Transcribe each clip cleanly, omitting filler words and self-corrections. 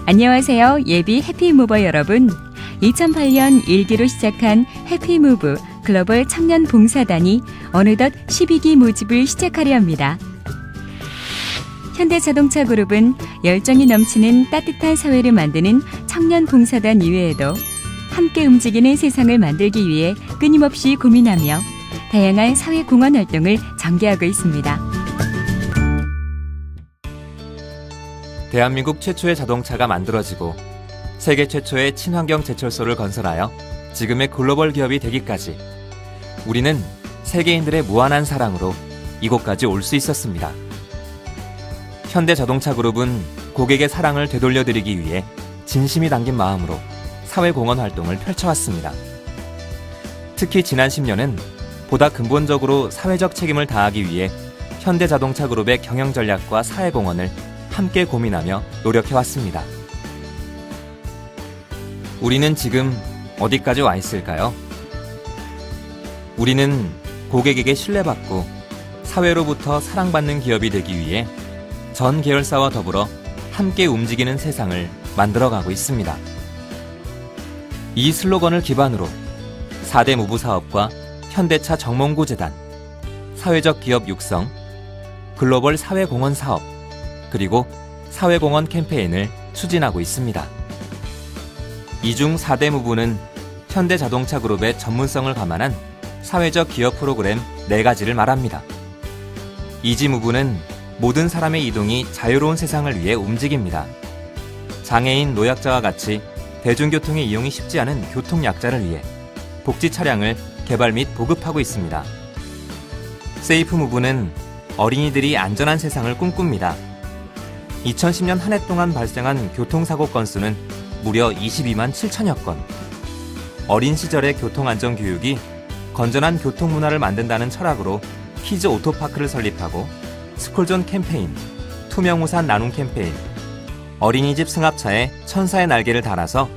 안녕하세요. 예비 해피무버 여러분. 2008년 1기로 시작한 해피무브 글로벌 청년 봉사단이 어느덧 12기 모집을 시작하려 합니다. 현대자동차 그룹은 열정이 넘치는 따뜻한 사회를 만드는 청년 봉사단 이외에도 함께 움직이는 세상을 만들기 위해 끊임없이 고민하며 다양한 사회 공헌 활동을 전개하고 있습니다. 대한민국 최초의 자동차가 만들어지고 세계 최초의 친환경 제철소를 건설하여 지금의 글로벌 기업이 되기까지 우리는 세계인들의 무한한 사랑으로 이곳까지 올 수 있었습니다. 현대자동차그룹은 고객의 사랑을 되돌려드리기 위해 진심이 담긴 마음으로 사회공헌 활동을 펼쳐왔습니다. 특히 지난 10년은 보다 근본적으로 사회적 책임을 다하기 위해 현대자동차그룹의 경영 전략과 사회공헌을 함께 고민하며 노력해왔습니다. 우리는 지금 어디까지 와 있을까요? 우리는 고객에게 신뢰받고 사회로부터 사랑받는 기업이 되기 위해 전 계열사와 더불어 함께 움직이는 세상을 만들어가고 있습니다. 이 슬로건을 기반으로 4대 무브 사업과 현대차 정몽구재단, 사회적 기업 육성, 글로벌 사회공헌 사업, 그리고 사회공헌 캠페인을 추진하고 있습니다. 이 중 4대 무브는 현대자동차그룹의 전문성을 감안한 사회적 기업 프로그램 4가지를 말합니다. 이지 무브는 모든 사람의 이동이 자유로운 세상을 위해 움직입니다. 장애인, 노약자와 같이 대중교통의 이용이 쉽지 않은 교통약자를 위해 복지 차량을 개발 및 보급하고 있습니다. 세이프 무브는 어린이들이 안전한 세상을 꿈꿉니다. 2010년 한 해 동안 발생한 교통사고 건수는 무려 22만 7천여 건. 어린 시절의 교통안전교육이 건전한 교통문화를 만든다는 철학으로 키즈 오토파크를 설립하고 스쿨존 캠페인, 투명우산 나눔 캠페인, 어린이집 승합차에 천사의 날개를 달아서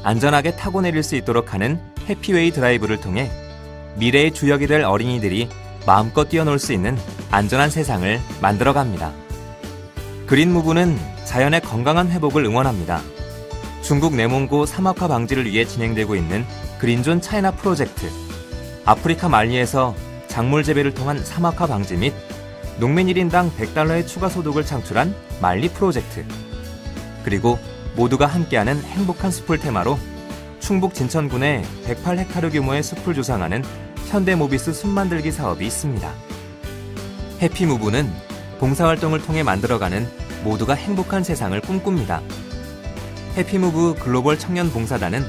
안전하게 타고 내릴 수 있도록 하는 해피웨이 드라이브를 통해 미래의 주역이 될 어린이들이 마음껏 뛰어놀 수 있는 안전한 세상을 만들어갑니다. 그린무브는 자연의 건강한 회복을 응원합니다. 중국 내몽고 사막화 방지를 위해 진행되고 있는 그린존 차이나 프로젝트, 아프리카 말리에서 작물 재배를 통한 사막화 방지 및 농민 1인당 $100의 추가 소득을 창출한 말리 프로젝트, 그리고 모두가 함께하는 행복한 숲을 테마로 충북 진천군에 108헥타르 규모의 숲을 조성하는 현대모비스 숲 만들기 사업이 있습니다. 해피무브는 봉사활동을 통해 만들어가는 모두가 행복한 세상을 꿈꿉니다. 해피무브 글로벌 청년 봉사단은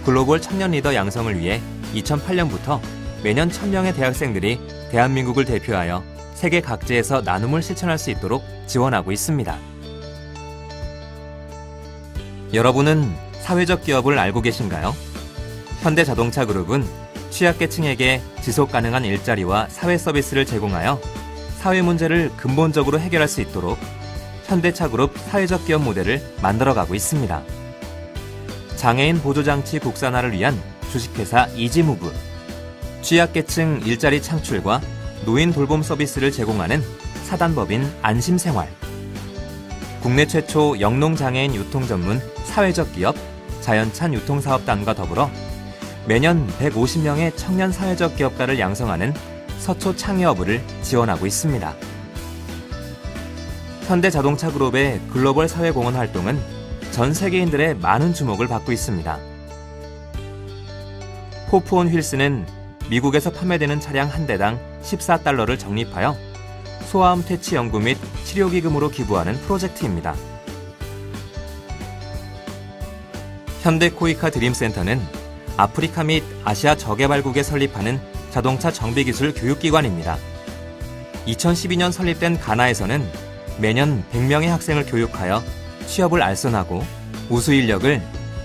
글로벌 청년 리더 양성을 위해 2008년부터 매년 1000명의 대학생들이 대한민국을 대표하여 세계 각지에서 나눔을 실천할 수 있도록 지원하고 있습니다. 여러분은 사회적 기업을 알고 계신가요? 현대자동차그룹은 취약계층에게 지속가능한 일자리와 사회 서비스를 제공하여 사회 문제를 근본적으로 해결할 수 있도록 현대차그룹 사회적 기업 모델을 만들어가고 있습니다. 장애인 보조장치 국산화를 위한 주식회사 이지무브, 취약계층 일자리 창출과 노인 돌봄 서비스를 제공하는 사단법인 안심생활, 국내 최초 영농장애인 유통 전문 사회적 기업 자연찬 유통사업단과 더불어 매년 150명의 청년 사회적 기업가를 양성하는 서초 창의허브를 지원하고 있습니다. 현대자동차그룹의 글로벌 사회공헌 활동은 전 세계인들의 많은 주목을 받고 있습니다. 호프온 휠스는 미국에서 판매되는 차량 한 대당 $14를 적립하여 소아암 퇴치 연구 및 치료기금으로 기부하는 프로젝트입니다. 현대코이카 드림센터는 아프리카 및 아시아 저개발국에 설립하는 자동차 정비기술 교육기관입니다. 2012년 설립된 가나에서는 매년 100명의 학생을 교육하여 취업을 알선하고 우수 인력을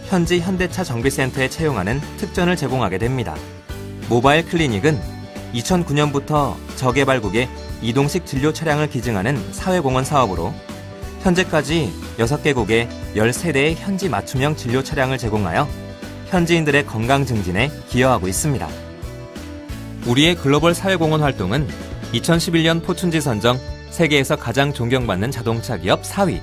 현지 현대차 정비센터에 채용하는 특전을 제공하게 됩니다. 모바일 클리닉은 2009년부터 저개발국에 이동식 진료 차량을 기증하는 사회공헌 사업으로 현재까지 6개국에 13대의 현지 맞춤형 진료 차량을 제공하여 현지인들의 건강 증진에 기여하고 있습니다. 우리의 글로벌 사회공헌 활동은 2011년 포춘지 선정 세계에서 가장 존경받는 자동차 기업 4위,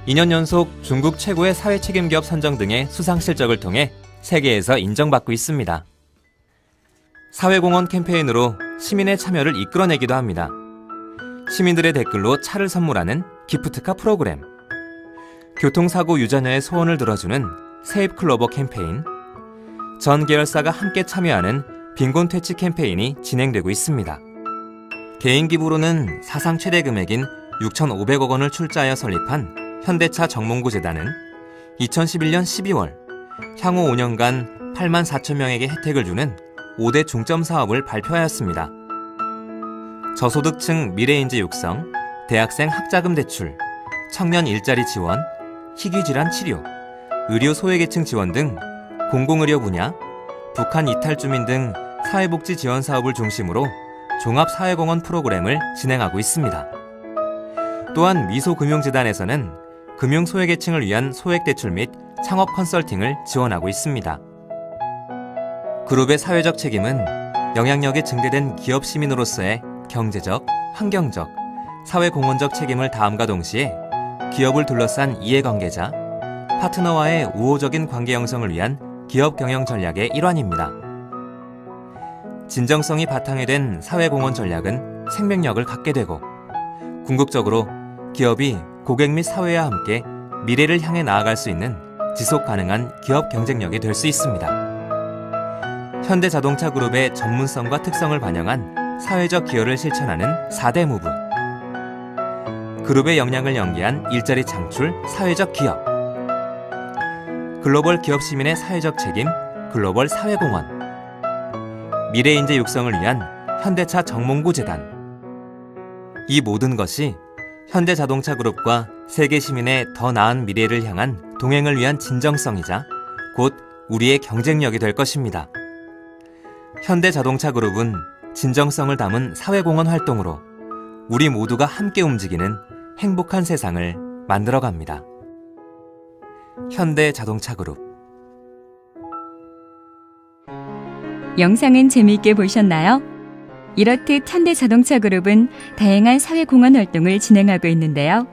2년 연속 중국 최고의 사회책임기업 선정 등의 수상 실적을 통해 세계에서 인정받고 있습니다. 사회공헌 캠페인으로 시민의 참여를 이끌어내기도 합니다. 시민들의 댓글로 차를 선물하는 기프트카 프로그램, 교통사고 유전자의 소원을 들어주는 세입 클로버 캠페인, 전 계열사가 함께 참여하는 빈곤 퇴치 캠페인이 진행되고 있습니다. 개인 기부로는 사상 최대 금액인 6,500억 원을 출자하여 설립한 현대차 정몽구 재단은 2011년 12월 향후 5년간 8만 4천 명에게 혜택을 주는 5대 중점 사업을 발표하였습니다. 저소득층 미래인재 육성, 대학생 학자금 대출, 청년 일자리 지원, 희귀질환 치료, 의료 소외계층 지원 등 공공의료 분야, 북한 이탈 주민 등 사회복지 지원 사업을 중심으로 종합사회공헌 프로그램을 진행하고 있습니다. 또한 미소금융재단에서는 금융소외계층을 위한 소액대출 및 창업 컨설팅을 지원하고 있습니다. 그룹의 사회적 책임은 영향력이 증대된 기업 시민으로서의 경제적, 환경적, 사회공헌적 책임을 다함과 동시에 기업을 둘러싼 이해관계자, 파트너와의 우호적인 관계 형성을 위한 기업 경영 전략의 일환입니다. 진정성이 바탕이 된 사회공헌 전략은 생명력을 갖게 되고 궁극적으로 기업이 고객 및 사회와 함께 미래를 향해 나아갈 수 있는 지속 가능한 기업 경쟁력이 될 수 있습니다. 현대자동차 그룹의 전문성과 특성을 반영한 사회적 기여를 실천하는 4대 무브, 그룹의 역량을 연계한 일자리 창출, 사회적 기여, 글로벌 기업 시민의 사회적 책임, 글로벌 사회공헌, 미래인재 육성을 위한 현대차 정몽구 재단. 이 모든 것이 현대자동차 그룹과 세계 시민의 더 나은 미래를 향한 동행을 위한 진정성이자 곧 우리의 경쟁력이 될 것입니다. 현대자동차 그룹은 진정성을 담은 사회공헌 활동으로 우리 모두가 함께 움직이는 행복한 세상을 만들어갑니다. 현대자동차 그룹. 영상은 재미있게 보셨나요? 이렇듯 현대자동차 그룹은 다양한 사회공헌 활동을 진행하고 있는데요.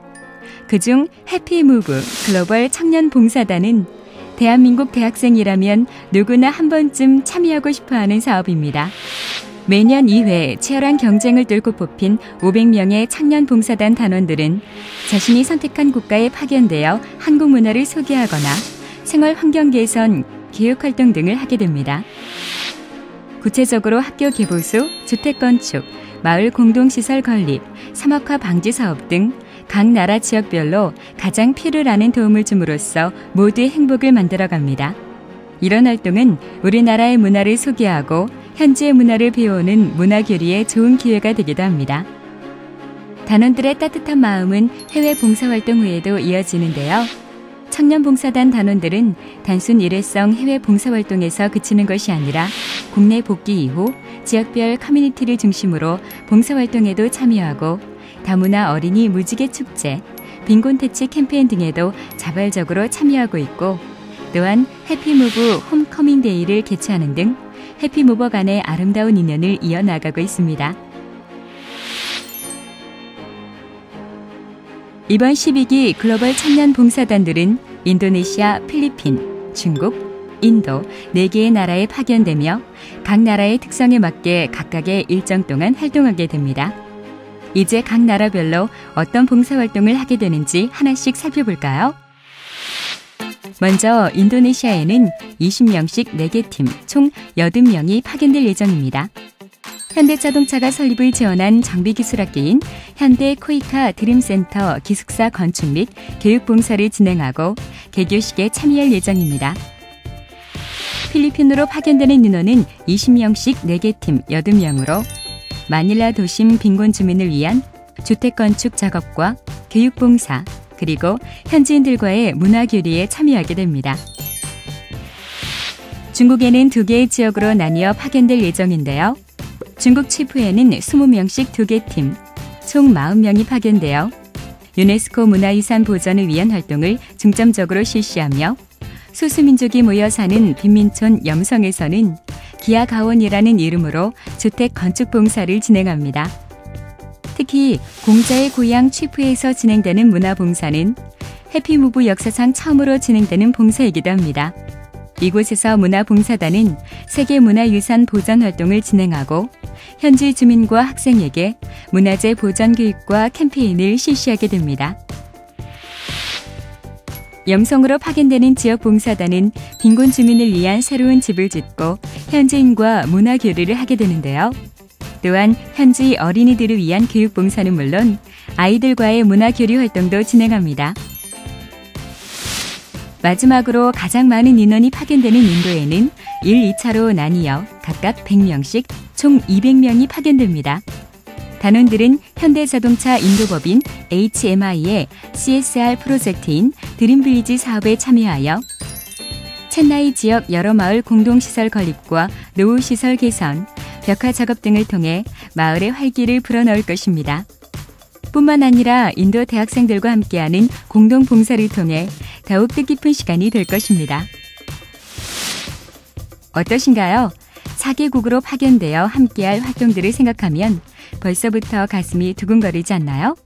그중 해피무브 글로벌 청년봉사단은 대한민국 대학생이라면 누구나 한 번쯤 참여하고 싶어하는 사업입니다. 매년 2회 치열한 경쟁을 뚫고 뽑힌 500명의 청년봉사단 단원들은 자신이 선택한 국가에 파견되어 한국 문화를 소개하거나 생활 환경 개선, 교육활동 등을 하게 됩니다. 구체적으로 학교 개보수, 주택 건축, 마을 공동시설 건립, 사막화 방지 사업 등 각 나라 지역별로 가장 피를 아는 도움을 줌으로써 모두의 행복을 만들어갑니다. 이런 활동은 우리나라의 문화를 소개하고 현지의 문화를 배워오는 문화교류의 좋은 기회가 되기도 합니다. 단원들의 따뜻한 마음은 해외 봉사활동 후에도 이어지는데요. 청년봉사단 단원들은 단순 일회성 해외 봉사활동에서 그치는 것이 아니라 국내 복귀 이후 지역별 커뮤니티를 중심으로 봉사활동에도 참여하고 다문화 어린이 무지개 축제, 빈곤퇴치 캠페인 등에도 자발적으로 참여하고 있고 또한 해피무브 홈커밍데이를 개최하는 등 해피무버 간의 아름다운 인연을 이어나가고 있습니다. 이번 12기 글로벌 청년 봉사단들은 인도네시아, 필리핀, 중국, 인도 4개의 나라에 파견되며 각 나라의 특성에 맞게 각각의 일정 동안 활동하게 됩니다. 이제 각 나라별로 어떤 봉사활동을 하게 되는지 하나씩 살펴볼까요? 먼저 인도네시아에는 20명씩 4개 팀, 총 80명이 파견될 예정입니다. 현대자동차가 설립을 지원한 정비기술학계인 현대코이카 드림센터 기숙사 건축 및 교육봉사를 진행하고 개교식에 참여할 예정입니다. 필리핀으로 파견되는 인원은 20명씩 4개 팀 80명으로 마닐라 도심 빈곤 주민을 위한 주택건축 작업과 교육봉사, 그리고 현지인들과의 문화교류에 참여하게 됩니다. 중국에는 2개의 지역으로 나뉘어 파견될 예정인데요. 중국 치푸에는 20명씩 2개 팀, 총 40명이 파견되어 유네스코 문화유산 보전을 위한 활동을 중점적으로 실시하며 소수민족이 모여 사는 빈민촌 염성에서는 기아가원이라는 이름으로 주택 건축 봉사를 진행합니다. 특히 공자의 고향 취푸에서 진행되는 문화봉사는 해피무브 역사상 처음으로 진행되는 봉사이기도 합니다. 이곳에서 문화봉사단은 세계문화유산 보전 활동을 진행하고 현지 주민과 학생에게 문화재 보전 교육과 캠페인을 실시하게 됩니다. 염성으로 파견되는 지역 봉사단은 빈곤 주민을 위한 새로운 집을 짓고 현지인과 문화 교류를 하게 되는데요. 또한 현지 어린이들을 위한 교육 봉사는 물론 아이들과의 문화 교류 활동도 진행합니다. 마지막으로 가장 많은 인원이 파견되는 인도에는 1, 2차로 나뉘어 각각 100명씩 총 200명이 파견됩니다. 단원들은 현대자동차 인도법인 HMI의 CSR 프로젝트인 드림빌리지 사업에 참여하여 첸나이 지역 여러 마을 공동시설 건립과 노후시설 개선, 벽화 작업 등을 통해 마을의 활기를 불어넣을 것입니다. 뿐만 아니라 인도 대학생들과 함께하는 공동봉사를 통해 더욱 뜻깊은 시간이 될 것입니다. 어떠신가요? 4개국으로 파견되어 함께할 활동들을 생각하면 벌써부터 가슴이 두근거리지 않나요?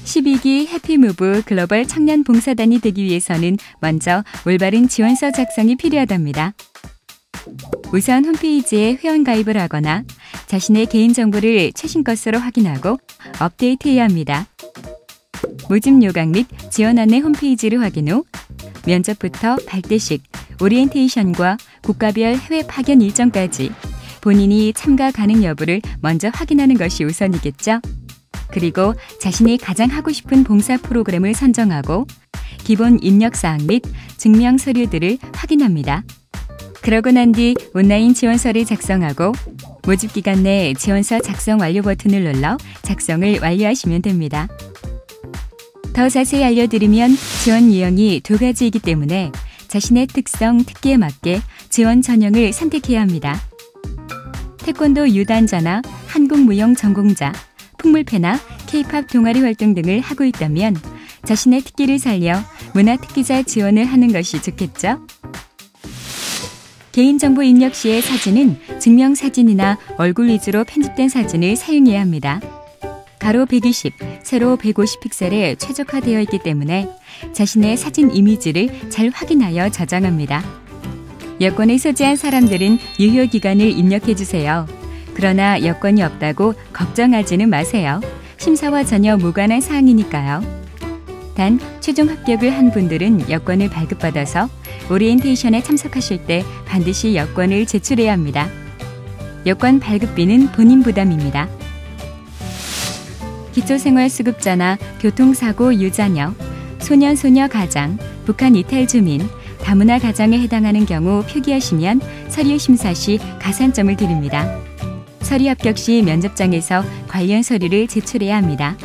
12기 해피무브 글로벌 청년 봉사단이 되기 위해서는 먼저 올바른 지원서 작성이 필요하답니다. 우선 홈페이지에 회원가입을 하거나 자신의 개인정보를 최신 것으로 확인하고 업데이트해야 합니다. 모집 요강 및 지원 안내 홈페이지를 확인 후 면접부터 발대식, 오리엔테이션과 국가별 해외 파견 일정까지 본인이 참가 가능 여부를 먼저 확인하는 것이 우선이겠죠. 그리고 자신이 가장 하고 싶은 봉사 프로그램을 선정하고 기본 입력사항 및 증명 서류들을 확인합니다. 그러고 난 뒤 온라인 지원서를 작성하고 모집 기간 내 지원서 작성 완료 버튼을 눌러 작성을 완료하시면 됩니다. 더 자세히 알려드리면 지원 유형이 2가지이기 때문에 자신의 특성, 특기에 맞게 지원 전형을 선택해야 합니다. 태권도 유단자나 한국무용 전공자, 풍물패나 K-팝 동아리 활동 등을 하고 있다면 자신의 특기를 살려 문화특기자 지원을 하는 것이 좋겠죠? 개인정보 입력 시의 사진은 증명사진이나 얼굴 위주로 편집된 사진을 사용해야 합니다. 가로 120, 세로 150 픽셀에 최적화되어 있기 때문에 자신의 사진 이미지를 잘 확인하여 저장합니다. 여권을 소지한 사람들은 유효기간을 입력해주세요. 그러나 여권이 없다고 걱정하지는 마세요. 심사와 전혀 무관한 사항이니까요. 단, 최종 합격을 한 분들은 여권을 발급받아서 오리엔테이션에 참석하실 때 반드시 여권을 제출해야 합니다. 여권 발급비는 본인 부담입니다. 기초생활수급자나 교통사고 유자녀, 소년소녀 가장, 북한 이탈 주민, 다문화 가정에 해당하는 경우 표기하시면 서류 심사 시 가산점을 드립니다. 서류 합격 시 면접장에서 관련 서류를 제출해야 합니다.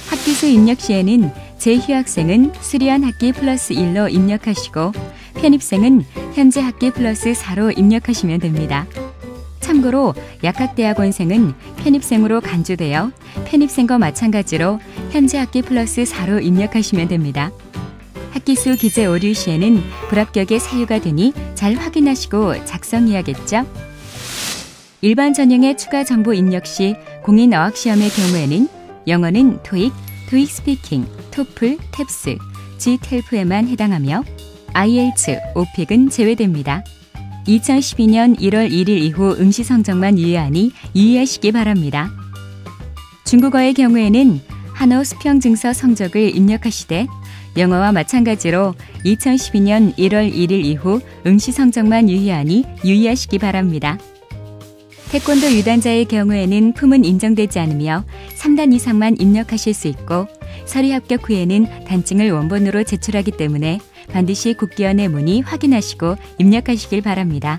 학기수 입력 시에는 재휴학생은 수료한 학기 플러스 1로 입력하시고 편입생은 현재 학기 플러스 4로 입력하시면 됩니다. 참고로 약학대학원생은 편입생으로 간주되어 편입생과 마찬가지로 현재 학기 플러스 4로 입력하시면 됩니다. 학기수 기재 오류 시에는 불합격의 사유가 되니 잘 확인하시고 작성해야겠죠? 일반 전형의 추가 정보 입력 시 공인 어학시험의 경우에는 영어는 토익, 토익 스피킹, 토플, 탭스, GTELF에만 해당하며 IELTS, 오픽은 제외됩니다. 2012년 1월 1일 이후 응시 성적만 유효하니 유의하시기 바랍니다. 중국어의 경우에는 한어 수평증서 성적을 입력하시되 영어와 마찬가지로 2012년 1월 1일 이후 응시 성적만 유효하니 유의하시기 바랍니다. 태권도 유단자의 경우에는 품은 인정되지 않으며 3단 이상만 입력하실 수 있고 서류 합격 후에는 단증을 원본으로 제출하기 때문에 반드시 국기원의 문의 확인하시고 입력하시길 바랍니다.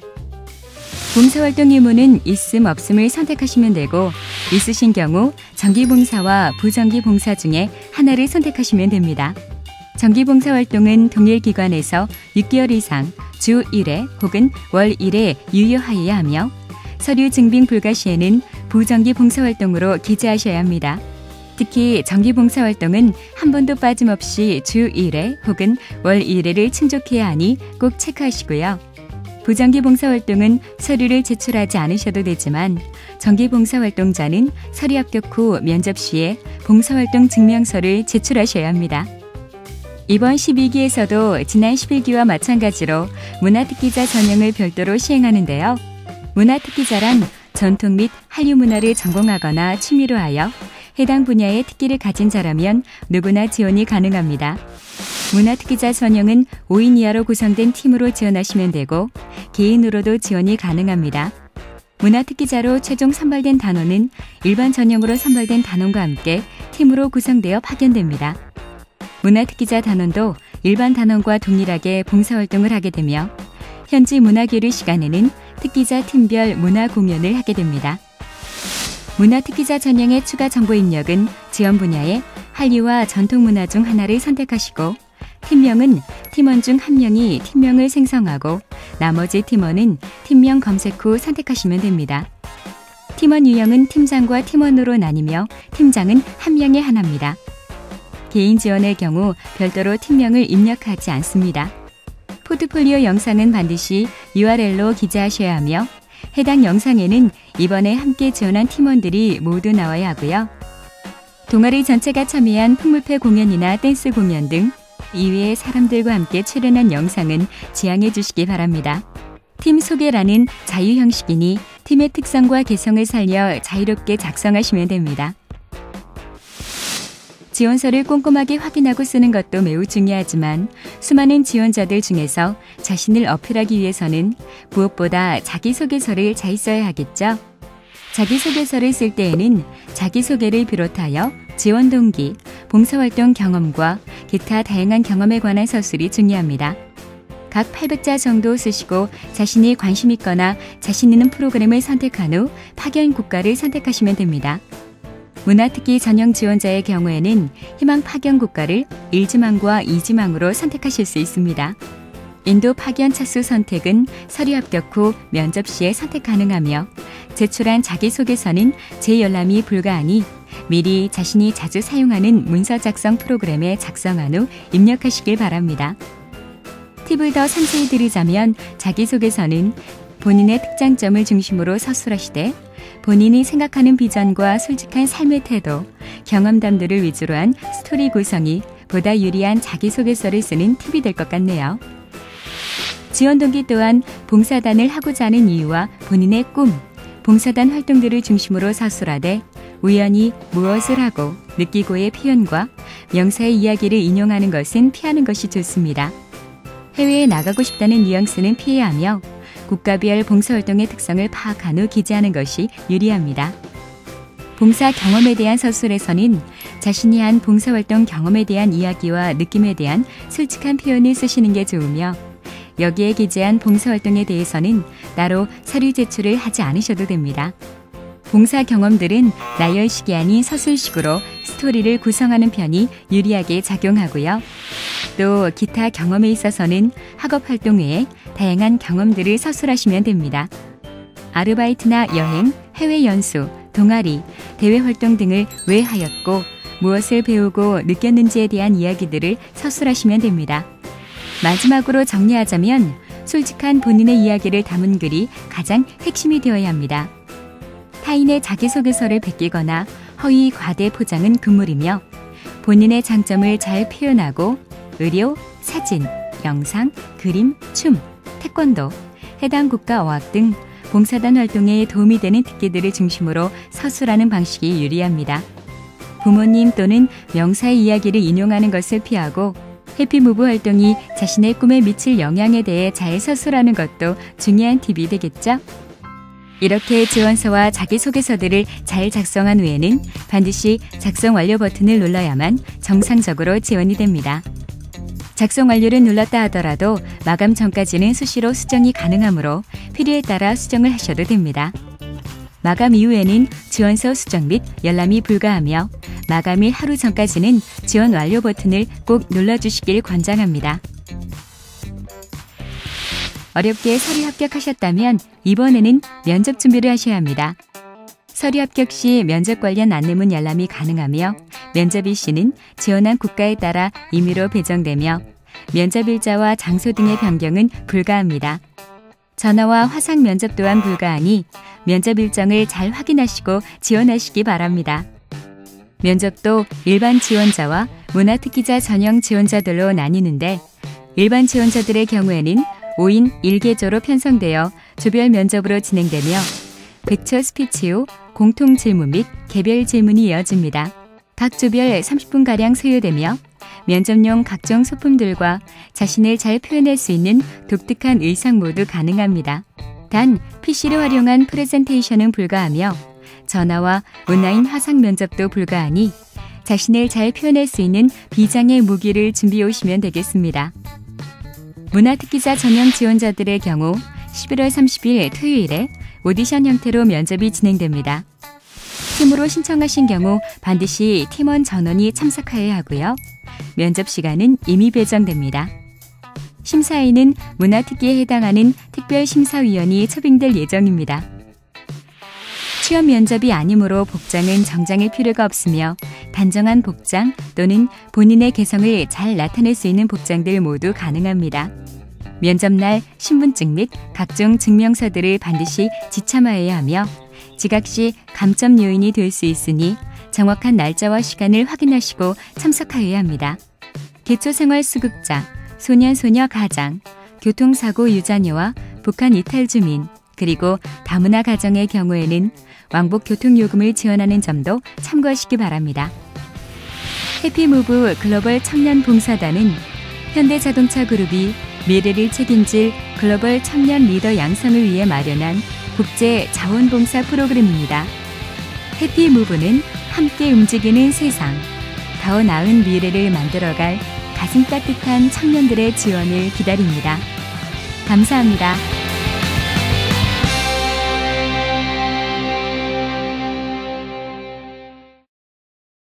봉사활동 의무는 있음 없음을 선택하시면 되고 있으신 경우 정기봉사와 부정기봉사 중에 하나를 선택하시면 됩니다. 정기봉사활동은 동일 기관에서 6개월 이상 주 1회 혹은 월 1회 유효하여야 하며 서류 증빙 불가 시에는 부정기 봉사활동으로 기재하셔야 합니다. 특히 정기 봉사활동은 한 번도 빠짐없이 주 1회 혹은 월 1회를 충족해야 하니 꼭 체크하시고요. 부정기 봉사활동은 서류를 제출하지 않으셔도 되지만 정기봉사활동자는 서류 합격 후 면접 시에 봉사활동 증명서를 제출하셔야 합니다. 이번 12기에서도 지난 11기와 마찬가지로 문화특기자 전형을 별도로 시행하는데요. 문화특기자란 전통 및 한류 문화를 전공하거나 취미로 하여 해당 분야의 특기를 가진 자라면 누구나 지원이 가능합니다. 문화특기자 전형은 5인 이하로 구성된 팀으로 지원하시면 되고 개인으로도 지원이 가능합니다. 문화특기자로 최종 선발된 단원은 일반 전형으로 선발된 단원과 함께 팀으로 구성되어 파견됩니다. 문화특기자 단원도 일반 단원과 동일하게 봉사활동을 하게 되며 현지 문화교류 시간에는 특기자 팀별 문화 공연을 하게 됩니다. 문화특기자 전형의 추가 정보 입력은 지원 분야의 한류와 전통문화 중 하나를 선택하시고 팀명은 팀원 중 한 명이 팀명을 생성하고 나머지 팀원은 팀명 검색 후 선택하시면 됩니다. 팀원 유형은 팀장과 팀원으로 나뉘며 팀장은 한 명에 하나입니다. 개인 지원의 경우 별도로 팀명을 입력하지 않습니다. 포트폴리오 영상은 반드시 URL로 기재하셔야 하며 해당 영상에는 이번에 함께 지원한 팀원들이 모두 나와야 하고요. 동아리 전체가 참여한 풍물패 공연이나 댄스 공연 등 이외의 사람들과 함께 출연한 영상은 지양해 주시기 바랍니다. 팀 소개란은 자유 형식이니 팀의 특성과 개성을 살려 자유롭게 작성하시면 됩니다. 지원서를 꼼꼼하게 확인하고 쓰는 것도 매우 중요하지만 수많은 지원자들 중에서 자신을 어필하기 위해서는 무엇보다 자기소개서를 잘 써야 하겠죠. 자기소개서를 쓸 때에는 자기소개를 비롯하여 지원 동기, 봉사활동 경험과 기타 다양한 경험에 관한 서술이 중요합니다. 각 800자 정도 쓰시고 자신이 관심 있거나 자신 있는 프로그램을 선택한 후 파견 국가를 선택하시면 됩니다. 문화특기 전형 지원자의 경우에는 희망 파견 국가를 1지망과 2지망으로 선택하실 수 있습니다. 인도 파견 차수 선택은 서류 합격 후 면접 시에 선택 가능하며 제출한 자기소개서는 재열람이 불가하니 미리 자신이 자주 사용하는 문서 작성 프로그램에 작성한 후 입력하시길 바랍니다. 팁을 더 상세히 드리자면 자기소개서는 본인의 특장점을 중심으로 서술하시되 본인이 생각하는 비전과 솔직한 삶의 태도, 경험담들을 위주로 한 스토리 구성이 보다 유리한 자기소개서를 쓰는 팁이 될 것 같네요. 지원 동기 또한 봉사단을 하고자 하는 이유와 본인의 꿈, 봉사단 활동들을 중심으로 서술하되 우연히 무엇을 하고 느끼고의 표현과 명사의 이야기를 인용하는 것은 피하는 것이 좋습니다. 해외에 나가고 싶다는 뉘앙스는 피해야 하며 국가별 봉사활동의 특성을 파악한 후 기재하는 것이 유리합니다. 봉사 경험에 대한 서술에서는 자신이 한 봉사활동 경험에 대한 이야기와 느낌에 대한 솔직한 표현을 쓰시는 게 좋으며 여기에 기재한 봉사활동에 대해서는 따로 서류 제출을 하지 않으셔도 됩니다. 봉사 경험들은 나열식이 아닌 서술식으로 스토리를 구성하는 편이 유리하게 작용하고요. 또 기타 경험에 있어서는 학업 활동 외에 다양한 경험들을 서술하시면 됩니다. 아르바이트나 여행, 해외 연수, 동아리, 대외 활동 등을 왜 하였고 무엇을 배우고 느꼈는지에 대한 이야기들을 서술하시면 됩니다. 마지막으로 정리하자면 솔직한 본인의 이야기를 담은 글이 가장 핵심이 되어야 합니다. 타인의 자기소개서를 베끼거나 허위 과대 포장은 금물이며 본인의 장점을 잘 표현하고 의료, 사진, 영상, 그림, 춤, 태권도, 해당 국가 어학 등 봉사단 활동에 도움이 되는 특기들을 중심으로 서술하는 방식이 유리합니다. 부모님 또는 명사의 이야기를 인용하는 것을 피하고 해피무브 활동이 자신의 꿈에 미칠 영향에 대해 잘 서술하는 것도 중요한 팁이 되겠죠? 이렇게 지원서와 자기소개서들을 잘 작성한 후에는 반드시 작성 완료 버튼을 눌러야만 정상적으로 지원이 됩니다. 작성 완료를 눌렀다 하더라도 마감 전까지는 수시로 수정이 가능하므로 필요에 따라 수정을 하셔도 됩니다. 마감 이후에는 지원서 수정 및 열람이 불가하며 마감일 하루 전까지는 지원 완료 버튼을 꼭 눌러주시길 권장합니다. 어렵게 서류 합격하셨다면 이번에는 면접 준비를 하셔야 합니다. 서류 합격 시 면접 관련 안내문 열람이 가능하며 면접 일시는 지원한 국가에 따라 임의로 배정되며 면접 일자와 장소 등의 변경은 불가합니다. 전화와 화상 면접 또한 불가하니 면접 일정을 잘 확인하시고 지원하시기 바랍니다. 면접도 일반 지원자와 문화특기자 전형 지원자들로 나뉘는데 일반 지원자들의 경우에는 5인 1개조로 편성되어 조별 면접으로 진행되며 100초 스피치 후 공통 질문 및 개별 질문이 이어집니다. 각 조별 30분가량 소요되며 면접용 각종 소품들과 자신을 잘 표현할 수 있는 독특한 의상 모두 가능합니다. 단 PC를 활용한 프레젠테이션은 불가하며 전화와 온라인 화상 면접도 불가하니 자신을 잘 표현할 수 있는 비장의 무기를 준비해 오시면 되겠습니다. 문화특기자 전형 지원자들의 경우 11월 30일 토요일에 오디션 형태로 면접이 진행됩니다. 팀으로 신청하신 경우 반드시 팀원 전원이 참석하여야 하고요. 면접 시간은 이미 배정됩니다. 심사위는 문화특기에 해당하는 특별심사위원이 초빙될 예정입니다. 취업 면접이 아니므로 복장은 정장일 필요가 없으며 단정한 복장 또는 본인의 개성을 잘 나타낼 수 있는 복장들 모두 가능합니다. 면접날 신분증 및 각종 증명서들을 반드시 지참하여야 하며 지각 시 감점 요인이 될 수 있으니 정확한 날짜와 시간을 확인하시고 참석하여야 합니다. 기초생활수급자, 소년소녀 가장, 교통사고 유자녀와 북한 이탈 주민, 그리고 다문화 가정의 경우에는 왕복 교통요금을 지원하는 점도 참고하시기 바랍니다. 해피무브 글로벌 청년 봉사단은 현대자동차 그룹이 미래를 책임질 글로벌 청년 리더 양성을 위해 마련한 국제 자원봉사 프로그램입니다. 해피무브는 함께 움직이는 세상, 더 나은 미래를 만들어갈 가슴 따뜻한 청년들의 지원을 기다립니다. 감사합니다.